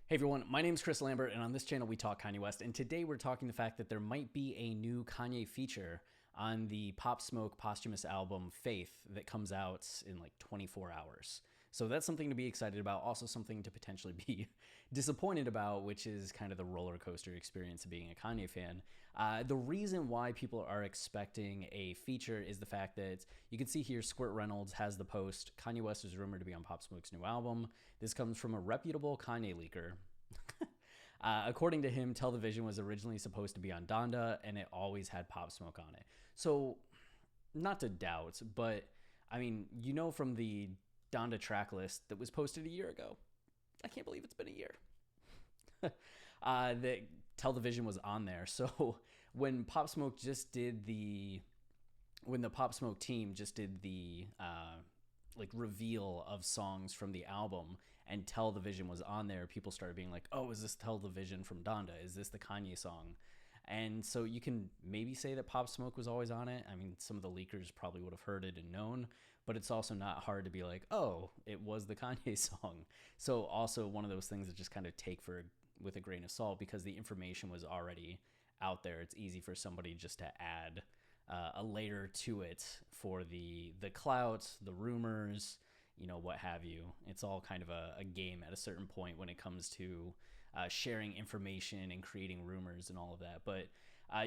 Hey everyone, my name is Chris Lambert, and on this channel we talk Kanye West. And today we're talking the fact that there might be a new Kanye feature on the Pop Smoke posthumous album Faith that comes out in like 24 hours. So that's something to be excited about, also something to potentially be disappointed about, which is kind of the roller coaster experience of being a Kanye fan. The reason why people are expecting a feature is the fact that you can see here Squirt Reynolds has the post, Kanye West is rumored to be on Pop Smoke's new album. This comes from a reputable Kanye leaker. According to him, Television was originally supposed to be on Donda, and it always had Pop Smoke on it. So, not to doubt, but I mean, you know from the Donda track list that was posted a year ago. I can't believe it's been a year. That Television was on there. So when Pop Smoke just did when the Pop Smoke team just did the like reveal of songs from the album and Television was on there, people started being like, oh, is this Television from Donda? Is this the Kanye song? And so you can maybe say that Pop Smoke was always on it. I mean, some of the leakers probably would have heard it and known, but it's also not hard to be like, oh, it was the Kanye song. So also one of those things that just kind of take with a grain of salt, because the information was already out there. It's easy for somebody just to add a layer to it for the clout, the rumors, what have you. It's all kind of a game at a certain point when it comes to sharing information and creating rumors and all of that. But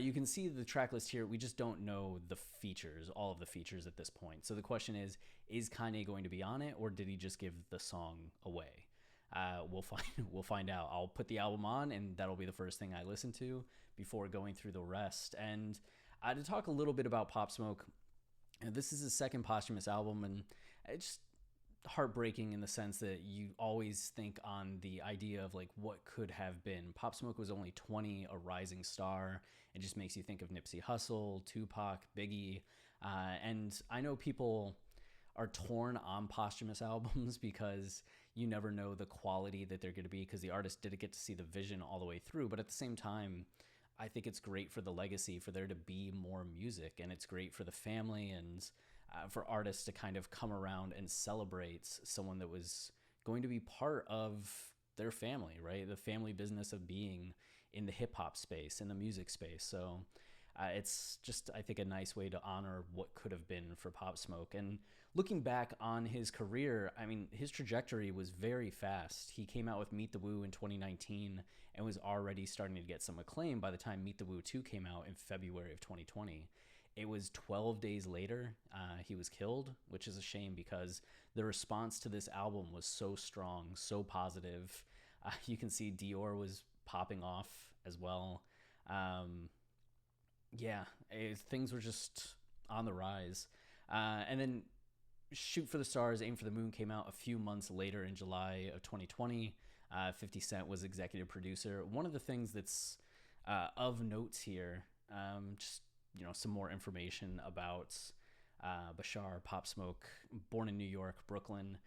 you can see the track list here. We just don't know the features, all of the features at this point. So the question is Kanye going to be on it, or did he just give the song away? We'll find out. I'll put the album on, and that'll be the first thing I listen to before going through the rest. And to talk a little bit about Pop Smoke, this is his second posthumous album, and it's just heartbreaking in the sense that you always think on the idea of like what could have been. Pop Smoke was only 20, a rising star. It just makes you think of Nipsey Hussle, Tupac, Biggie, and I know people are torn on posthumous albums because you never know the quality that they're going to be, because the artist didn't get to see the vision all the way through. But at the same time, I think it's great for the legacy for there to be more music, and it's great for the family and for artists to kind of come around and celebrate someone that was going to be part of their family, right? The family business of being in the hip hop space, in the music space. So it's just, I think, a nice way to honor what could have been for Pop Smoke. And looking back on his career, I mean, his trajectory was very fast. He came out with Meet the Woo in 2019 and was already starting to get some acclaim by the time Meet the Woo 2 came out in February of 2020. It was 12 days later, he was killed, which is a shame because the response to this album was so strong, so positive. You can see Dior was popping off as well. Things were just on the rise. And then Shoot for the Stars, Aim for the Moon came out a few months later in July of 2020. 50 Cent was executive producer. One of the things that's of notes here, some more information about Bashar, Pop Smoke, born in New York, Brooklyn.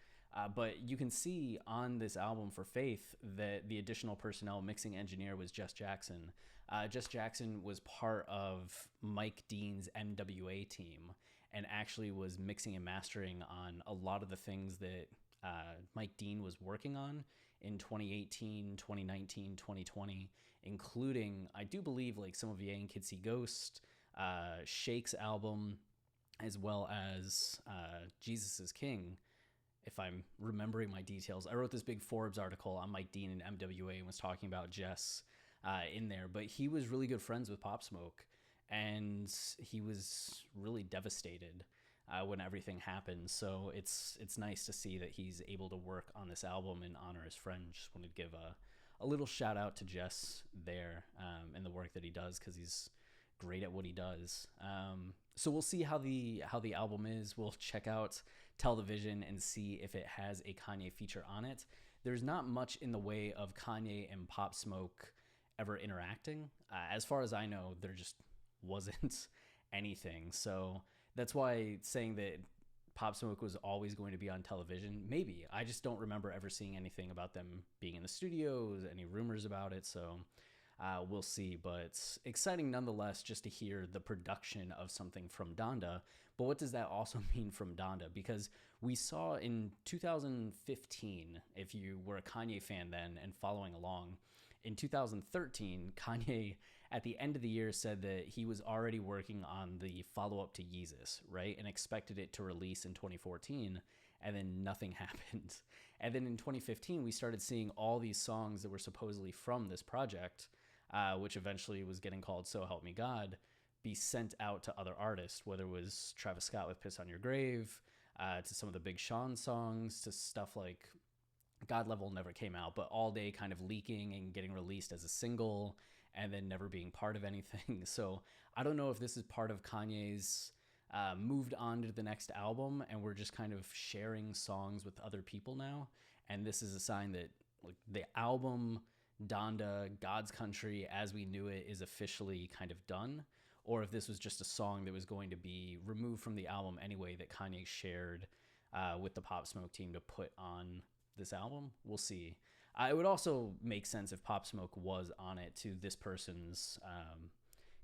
But you can see on this album for Faith that the additional personnel, mixing engineer was Jess Jackson. Jess Jackson was part of Mike Dean's MWA team and actually was mixing and mastering on a lot of the things that Mike Dean was working on in 2018, 2019, 2020, including, I do believe, like some of Ye and Kid See Ghost, Shake's album, as well as Jesus is King, if I'm remembering my details. I wrote this big Forbes article on Mike Dean and MWA and was talking about Jess in there, but he was really good friends with Pop Smoke, and he was really devastated when everything happened. So it's nice to see that he's able to work on this album and honor his friend. Just wanted to give a little shout out to Jess there and the work that he does, because he's great at what he does. So we'll see how the album is. We'll check out Television and see if it has a Kanye feature on it. There's not much in the way of Kanye and Pop Smoke ever interacting. As far as I know, there just wasn't anything. So that's why saying that Pop Smoke was always going to be on Television, maybe. I just don't remember ever seeing anything about them being in the studios, any rumors about it. So We'll see, but it's exciting nonetheless just to hear the production of something from Donda. But what does that also mean from Donda? Because we saw in 2015, if you were a Kanye fan then and following along, in 2013, Kanye at the end of the year said that he was already working on the follow up to Yeezus, right? And expected it to release in 2014, and then nothing happened. And then in 2015, we started seeing all these songs that were supposedly from this project, which eventually was getting called So Help Me God, be sent out to other artists, whether it was Travis Scott with Piss on Your Grave, to some of the Big Sean songs, to stuff like God Level never came out, but All Day kind of leaking and getting released as a single and then never being part of anything. So I don't know if this is part of Kanye's moved on to the next album and we're just kind of sharing songs with other people now. And this is a sign that like the album Donda, God's Country as we knew it is officially kind of done, or if this was just a song that was going to be removed from the album anyway that Kanye shared with the Pop Smoke team to put on this album. We'll see. It would also make sense if Pop Smoke was on it to this person's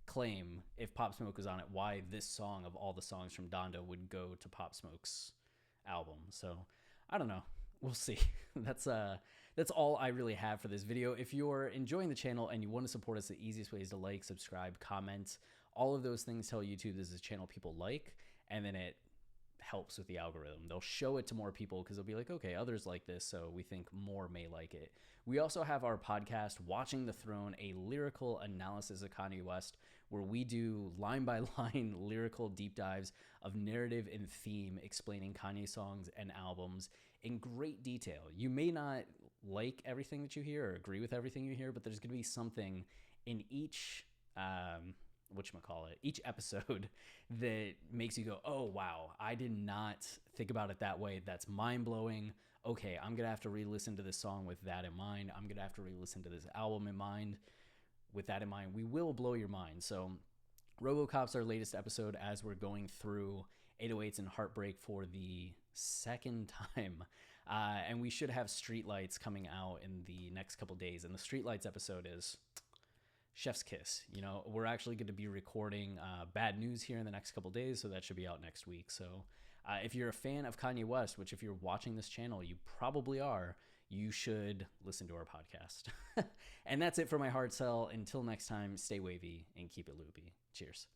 claim. If Pop Smoke was on it, why this song of all the songs from Donda would go to Pop Smoke's album. So I don't know. We'll see. That's all I really have for this video. If you're enjoying the channel and you want to support us, the easiest way is to like, subscribe, comment. All of those things tell YouTube this is a channel people like, and then it helps with the algorithm. They'll show it to more people because they'll be like, okay, others like this, so we think more may like it. We also have our podcast, Watching the Throne, a lyrical analysis of Kanye West, where we do line by line lyrical deep dives of narrative and theme explaining Kanye songs and albums in great detail. You may not like everything that you hear or agree with everything you hear, but there's going to be something in each each episode that makes you go, oh wow, I did not think about it that way. That's mind-blowing. Okay, I'm gonna have to re-listen to this song with that in mind. I'm gonna have to re-listen to this album in mind with that in mind. We will blow your mind. So RoboCop's our latest episode as we're going through 808s and Heartbreak for the second time. And we should have Streetlights coming out in the next couple days. And the Streetlights episode is chef's kiss. You know, we're actually going to be recording Bad News here in the next couple days, so that should be out next week. So if you're a fan of Kanye West, which if you're watching this channel, you probably are, you should listen to our podcast. And that's it for my hard sell. Until next time, stay wavy and keep it loopy. Cheers.